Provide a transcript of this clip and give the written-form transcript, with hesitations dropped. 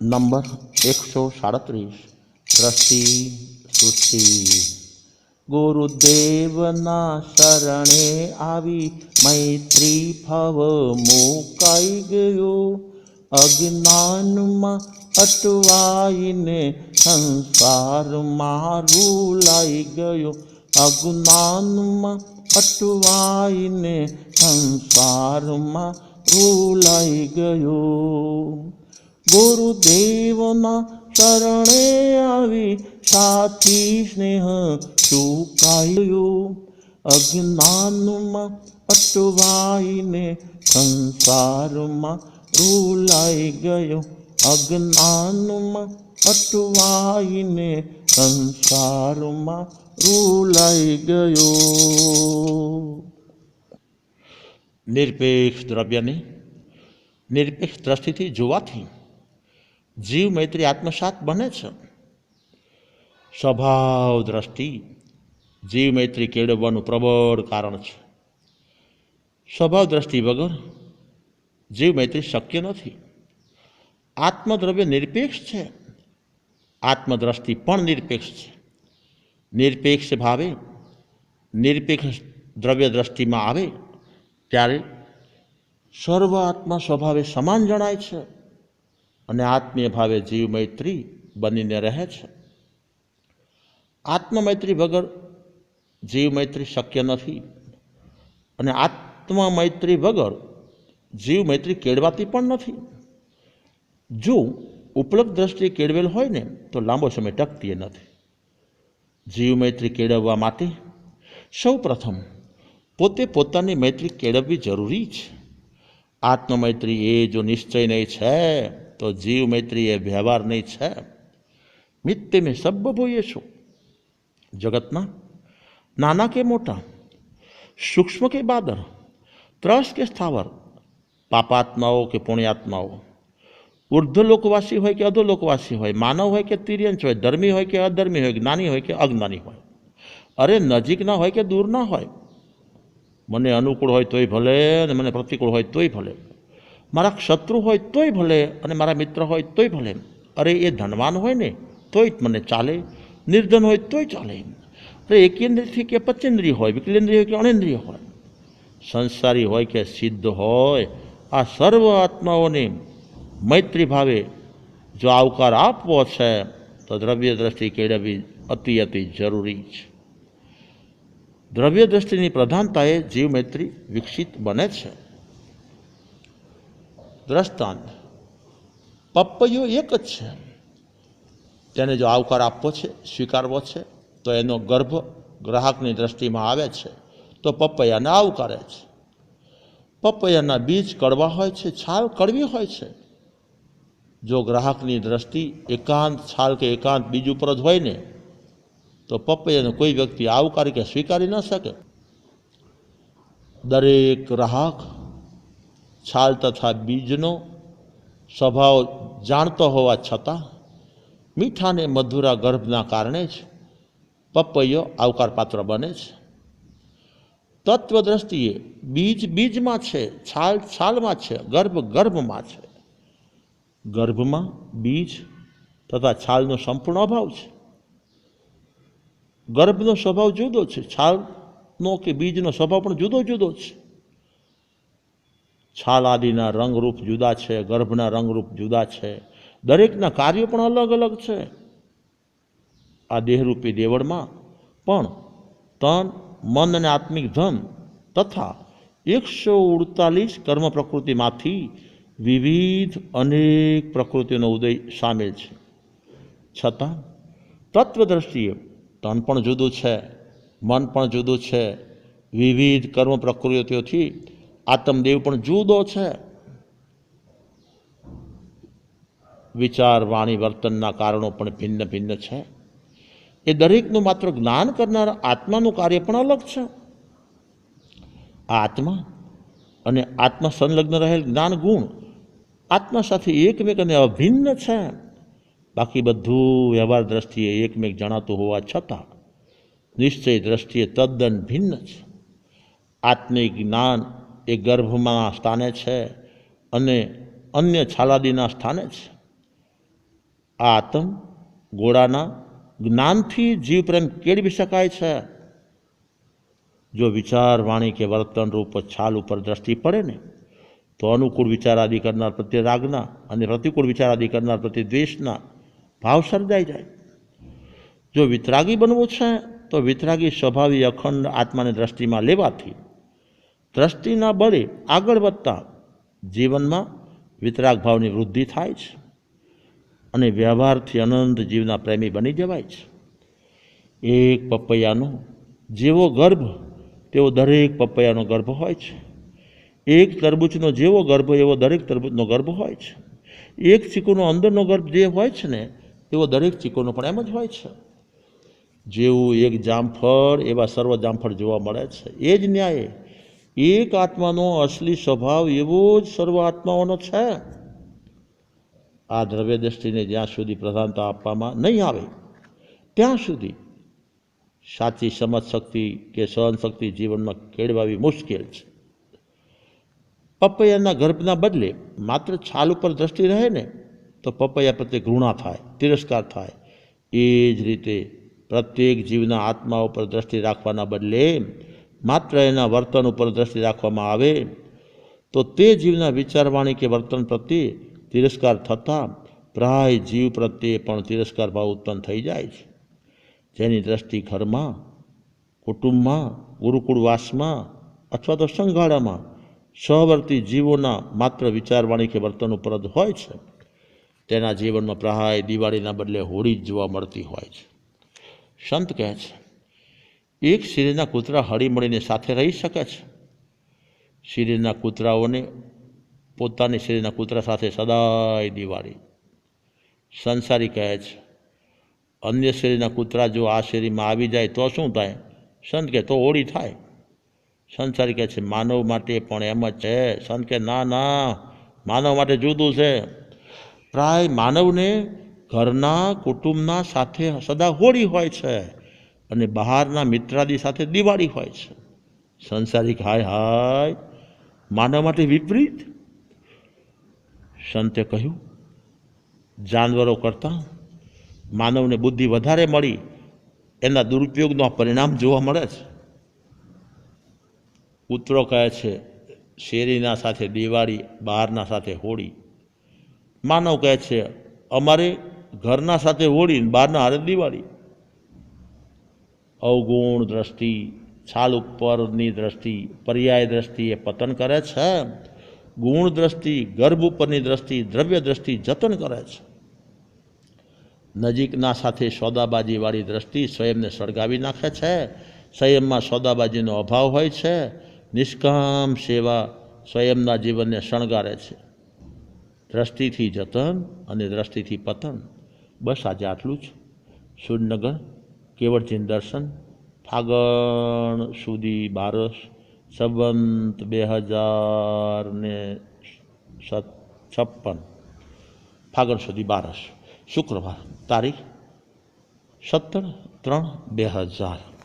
Number 137 દ્રષ્ટિ સૃષ્ટિ। ગુરુદેવના શરણે આવી મૈત્રી ભવ મુકાઈ ગયો। અજ્ઞાનમાં અટવાઈને સંસારમાં રૂલાઈ ગયો। અજ્ઞાનમાં અટવાઈને સંસારમાં રૂલાઈ ગયો। ગુરુદેવના શરણે આવી સાથી સ્નેહ ચૂકાયો। અજ્ઞાનમાં અટવાઈને સંસારમાં રૂલાઈ ગયો। અજ્ઞાનમાં અટવાઈને સંસારમાં રૂલાઈ ગયો। નિરપેક્ષ દ્રવ્યને નિરપેક્ષ દ્રષ્ટિથી જોવાથી જીવ મૈત્રી આત્મસાત બને છે। સ્વભાવ દ્રષ્ટિ જીવ મૈત્રી કેળવવાનું પ્રબળ કારણ છે। સ્વભાવ દ્રષ્ટિ વગર જીવ મૈત્રી શક્ય નથી। આત્મદ્રવ્ય નિરપેક્ષ છે, આત્મદ્રષ્ટિ પણ નિરપેક્ષ છે। નિરપેક્ષ ભાવે નિરપેક્ષ દ્રવ્ય દ્રષ્ટિમાં આવે ત્યારે સર્વ આત્મા સ્વભાવે સમાન જણાય છે અને આત્મીય ભાવે જીવ મૈત્રી બનીને રહે છે। આત્મમૈત્રી વગર જીવ મૈત્રી શક્ય નથી અને આત્મમૈત્રી વગર જીવ મૈત્રી કેળવાતી પણ નથી। જો ઉપલબ્ધ દ્રષ્ટિએ કેળવેલ હોય ને તો લાંબો સમય ટકતી નથી। જીવ મૈત્રી કેળવવા માટે સૌ પ્રથમ પોતે પોતાની મૈત્રી કેળવવી જરૂરી છે। આત્મમૈત્રી એ જો નિશ્ચય નહીં છે તો જીવ મૈત્રી એ વ્યવહાર નહીં છે। મિત્તે મેં સબ ભૂયે છું। જગતમાં નાના કે મોટા, સૂક્ષ્મ કે બાદર, ત્રસ કે સ્થાવર, પાપાત્માઓ કે પુણ્યાત્માઓ, ઉર્ધ્વલોકવાસી હોય કે અધોલોકવાસી હોય, માનવ હોય કે તિર્યંશ હોય, ધર્મી હોય કે અધર્મી હોય, જ્ઞાની હોય કે અજ્ઞાની હોય, અરે નજીકના હોય કે દૂરના હોય, મને અનુકૂળ હોય તોય ભલે અને મને પ્રતિકૂળ હોય તોય ભલે, મારા શત્રુ હોય તોય ભલે અને મારા મિત્ર હોય તોય ભલે, અરે એ ધનવાન હોય ને તોય મને ચાલે, નિર્ધન હોય તોય ચાલે, અરે એકેન્દ્રિયથી કે પચેન્દ્રિય હોય, વિકલેન્દ્રિય હોય કે અણેન્દ્રિય હોય, સંસારી હોય કે સિદ્ધ હોય, આ સર્વ આત્માઓને મૈત્રી ભાવે જો આવકાર આપવો છે તો દ્રવ્ય દ્રષ્ટિ કેળવવી અતિ જરૂરી છે। દ્રવ્ય દ્રષ્ટિની પ્રધાનતાએ જીવ મૈત્રી વિકસિત બને છે। દ્રષ્ટાંત, પપૈયો એક જ છે, તેને જો આવકાર આપવો છે, સ્વીકારવો છે તો એનો ગર્ભ ગ્રાહકની દ્રષ્ટિમાં આવે છે તો પપૈયાને આવકારે છે। પપૈયાના બીજ કડવા હોય છે, છાલ કડવી હોય છે। જો ગ્રાહકની દ્રષ્ટિ એકાંત છાલ કે એકાંત બીજ ઉપર જ હોય ને તો પપૈયાને કોઈ વ્યક્તિ આવકારી કે સ્વીકારી ન શકે। દરેક ગ્રાહક છાલ તથા બીજનો સ્વભાવ જાણતો હોવા છતાં મીઠા અને મધુરા ગર્ભના કારણે જ પપૈયો આવકારપાત્ર બને છે। તત્વદ્રષ્ટિએ બીજ બીજમાં છે, છાલ છાલમાં છે, ગર્ભ ગર્ભમાં છે। ગર્ભમાં બીજ તથા છાલનો સંપૂર્ણ અભાવ છે। ગર્ભનો સ્વભાવ જુદો છે, છાલનો કે બીજનો સ્વભાવ પણ જુદો જુદો છે। છાલ આદિના રંગરૂપ જુદા છે, ગર્ભના રંગરૂપ જુદા છે, દરેકના કાર્યો પણ અલગ અલગ છે। આ દેહરૂપી દેવળમાં પણ તન, મન અને આત્મિક ધન તથા 148 કર્મ પ્રકૃતિમાંથી વિવિધ અનેક પ્રકૃતિનો ઉદય સામેલ છે। છતાં તત્વદ્રષ્ટિએ તન પણ જુદું છે, મન પણ જુદું છે, વિવિધ કર્મ પ્રકૃતિઓથી આત્મદેવ પણ જુદો છે। વિચાર, વાણી, વર્તનના કારણો પણ ભિન્ન ભિન્ન છે। એ દરેકનું માત્ર જ્ઞાન કરનાર આત્માનું કાર્ય પણ અલગ છે। આ આત્મા અને આત્મા સંલગ્ન રહેલ જ્ઞાન ગુણ આત્મા સાથે એકમેક અને અભિન્ન છે। બાકી બધું વ્યવહાર દ્રષ્ટિએ એકમેક જણાતું હોવા છતાં નિશ્ચય દ્રષ્ટિએ તદ્દન ભિન્ન છે। આત્મિક જ્ઞાન એ ગર્ભમાં સ્થાને છે અને અન્ય છાલાદીના સ્થાને છે। આ આત્મ ગોળાના જ્ઞાનથી જીવ પ્રેમ કેળવી શકાય છે. જો વિચાર વાણી કે વર્તન રૂપ છાલ ઉપર દ્રષ્ટિ પડે ને તો અનુકૂળ વિચાર આદિ કરનાર પ્રત્યે રાગના અને પ્રતિકૂળ વિચાર આદિ કરનાર પ્રત્યે દ્વેષના ભાવ સર્જાઈ જાય. જો વિતરાગી બનવું છે તો વિતરાગી સ્વભાવી અખંડ આત્માને દ્રષ્ટિમાં લેવાથી દ્રષ્ટિના બળે આગળ વધતા જીવનમાં વિતરાગ ભાવની વૃદ્ધિ થાય છે અને વ્યવહારથી અનંત જીવના પ્રેમી બની જવાય છે. એક પપૈયાનો જેવો ગર્ભ તેવો દરેક પપૈયાનો ગર્ભ હોય છે. એક તરબૂચનો જેવો ગર્ભ એવો દરેક તરબૂચનો ગર્ભ હોય છે. એક ચીકુનો અંદરનો ગર્ભ જે હોય છે ને એવો દરેક ચીકુનો પણ એમ જ હોય છે. જેવું એક જામફળ એવા સર્વ જામફળ જોવા મળે છે. એ જ ન્યાયે એક આત્માનો અસલી સ્વભાવ એવો જ સર્વ આત્માઓનો છે. આ દ્રવ્ય દ્રષ્ટિને જ્યાં સુધી પ્રધાનતા આપવામાં નહીં આવે ત્યાં સુધી સાચી સમજ શક્તિ કે સહન શક્તિ જીવનમાં કેળવાવી મુશ્કેલ છે. પપૈયાના ગર્ભના બદલે માત્ર છાલ ઉપર દ્રષ્ટિ રહે ને તો પપૈયા પ્રત્યે ઘૃણા થાય, તિરસ્કાર થાય. એ જ રીતે પ્રત્યેક જીવના આત્મા ઉપર દ્રષ્ટિ રાખવાના બદલે માત્ર એના વર્તન ઉપર દ્રષ્ટિ રાખવામાં આવે તો તે જીવના વિચારવાણી કે વર્તન પ્રત્યે તિરસ્કાર થતાં પ્રાય જીવ પ્રત્યે પણ તિરસ્કાર ભાવ ઉત્પન્ન થઈ જાય છે. જેની દ્રષ્ટિ ઘરમાં, કુટુંબમાં, ગુરુકુળવાસમાં અથવા તો સંઘાડામાં સહવર્તી જીવોના માત્ર વિચારવાણી કે વર્તન ઉપર જ હોય છે તેના જીવનમાં પ્રાય દિવાળીના બદલે હોળી જ જોવા મળતી હોય છે. સંત કહે છે, એક શરીરના કૂતરા હળીમળીને સાથે રહી શકે છે. શરીરના કૂતરાઓને પોતાની શરીરના કૂતરા સાથે સદાય દિવાળી. સંસારી કહે છે, અન્ય શરીરના કૂતરા જો આ શરીરમાં આવી જાય તો શું થાય? સંત કહે તો હોળી થાય. સંસારી કહે છે માનવ માટે પણ એમ જ છે. સંત કહે ના ના, માનવ માટે જુદું છે. પ્રાય માનવને ઘરના કુટુંબના સાથે સદા હોળી હોય છે અને બહારના મિત્રાદી સાથે દિવાળી હોય છે. સંસારી હાય હાય, માનવ માટે વિપરીત. સંતે કહ્યું, જાનવરો કરતાં માનવને બુદ્ધિ વધારે મળી એના દુરુપયોગનું પરિણામ જોવા મળે છે. કૂતરો કહે છે શેરીના સાથે દિવાળી, બહારના સાથે હોળી. માનવ કહે છે અમારે ઘરના સાથે હોળી, બહારના હારે દિવાળી. અવગુણ દ્રષ્ટિ, છાલ ઉપરની દ્રષ્ટિ, પર્યાય દ્રષ્ટિ એ પતન કરે છે. ગુણ દ્રષ્ટિ, ગર્ભ ઉપરની દ્રષ્ટિ, દ્રવ્ય દ્રષ્ટિ જતન કરે છે. નજીકના સાથે સોદાબાજીવાળી દ્રષ્ટિ સ્વયંને સળગાવી નાખે છે. સંયમમાં સોદાબાજીનો અભાવ હોય છે. નિષ્કામ સેવા સ્વયંના જીવનને શણગારે છે. દ્રષ્ટિથી જતન અને દ્રષ્ટિથી પતન. બસ આજે આટલું જ. સુરનગર કેવળજીન દર્શન, ફાગણ સુધી 12 સંવંત 2056, ફાગણ સુધી 12, શુક્રવાર, તારીખ 17/3/2000.